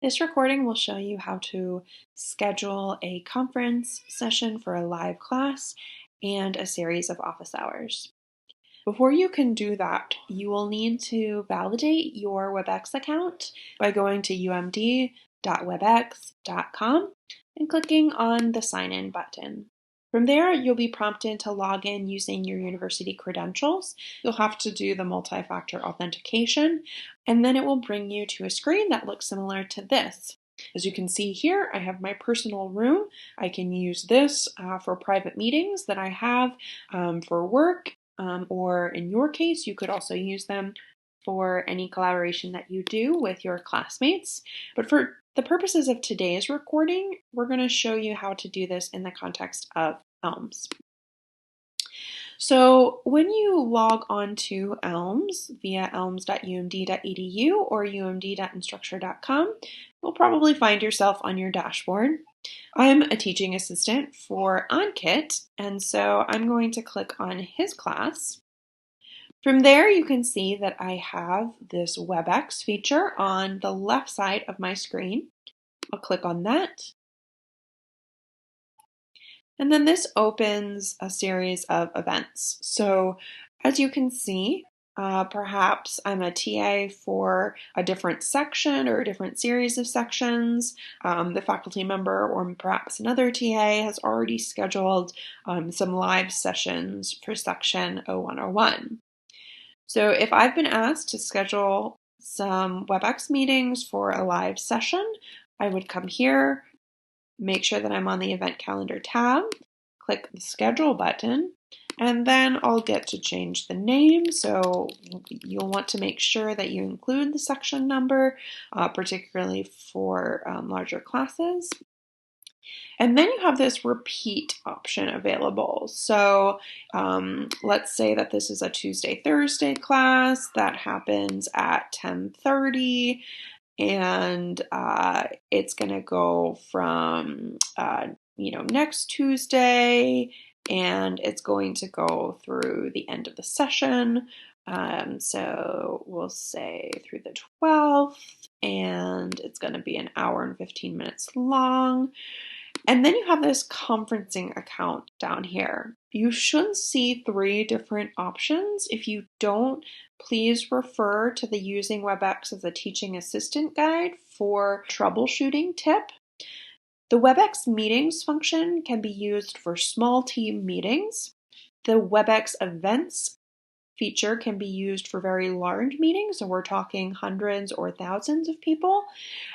This recording will show you how to schedule a conference session for a live class and a series of office hours. Before you can do that, you will need to validate your WebEx account by going to umd.webex.com and clicking on the Sign In button. From there, you'll be prompted to log in using your university credentials. You'll have to do the multi-factor authentication, and then it will bring you to a screen that looks similar to this. As you can see here, I have my personal room. I can use this for private meetings that I have for work, or in your case, you could also use them for any collaboration that you do with your classmates. But for the purposes of today's recording, we're going to show you how to do this in the context of ELMS. So when you log on to ELMS via elms.umd.edu or umd.instructure.com, you'll probably find yourself on your dashboard. I'm a teaching assistant for Ankit, and so I'm going to click on his class. From there, you can see that I have this WebEx feature on the left side of my screen. I'll click on that. And then this opens a series of events. So as you can see, perhaps I'm a TA for a different section or a different series of sections. The faculty member or perhaps another TA has already scheduled some live sessions for section 0101. So if I've been asked to schedule some WebEx meetings for a live session, I would come here, make sure that I'm on the event calendar tab, click the schedule button, and then I'll get to change the name. So you'll want to make sure that you include the section number, particularly for larger classes. And then you have this repeat option available. So let's say that this is a Tuesday-Thursday class that happens at 10:30, and it's going to go from next Tuesday, and it's going to go through the end of the session. So we'll say through the 12th, and it's going to be an hour and 15 minutes long. And then you have this conferencing account down here. You should see 3 different options. If you don't, please refer to the Using WebEx as a Teaching Assistant guide for troubleshooting tip. The WebEx meetings function can be used for small team meetings. The WebEx events feature can be used for very large meetings, so we're talking hundreds or thousands of people.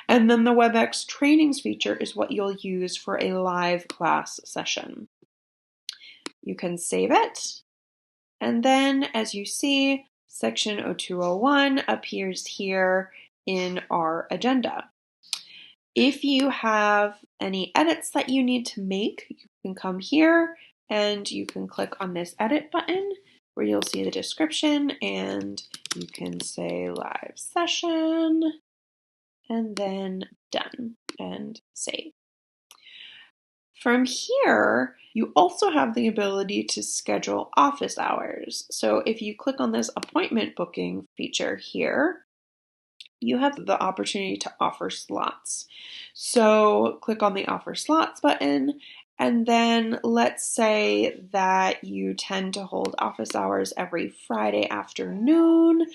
And then the WebEx trainings feature is what you'll use for a live class session. You can save it, and then as you see, section 0201 appears here in our agenda. If you have any edits that you need to make, you can come here and you can click on this edit button where you'll see the description, and you can say live session and then done and save. From here, you also have the ability to schedule office hours. So if you click on this appointment booking feature here, you have the opportunity to offer slots. So click on the offer slots button, and then let's say that you tend to hold office hours every Friday afternoon.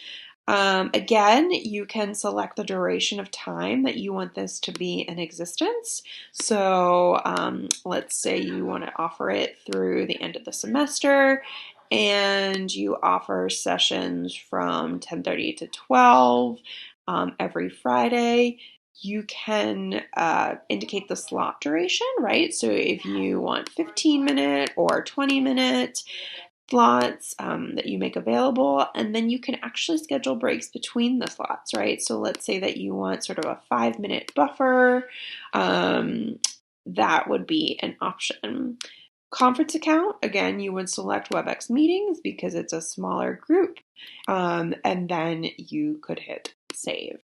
Again, you can select the duration of time that you want this to be in existence. So let's say you want to offer it through the end of the semester, and you offer sessions from 10:30 to 12 every Friday. You can indicate the slot duration, right? So if you want 15-minute or 20-minute slots that you make available, and then you can actually schedule breaks between the slots, right? So let's say that you want sort of a 5-minute buffer. That would be an option. Conference account, again, you would select WebEx meetings because it's a smaller group, and then you could hit save.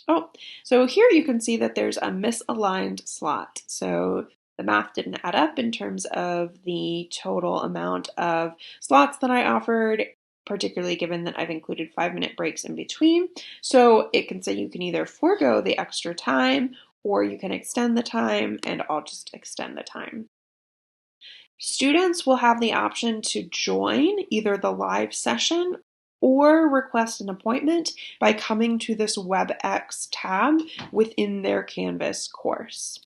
Oh, so here you can see that there's a misaligned slot. So the math didn't add up in terms of the total amount of slots that I offered, particularly given that I've included 5-minute breaks in between. So it can say you can either forego the extra time or you can extend the time, and I'll just extend the time. Students will have the option to join either the live session or request an appointment by coming to this WebEx tab within their Canvas course.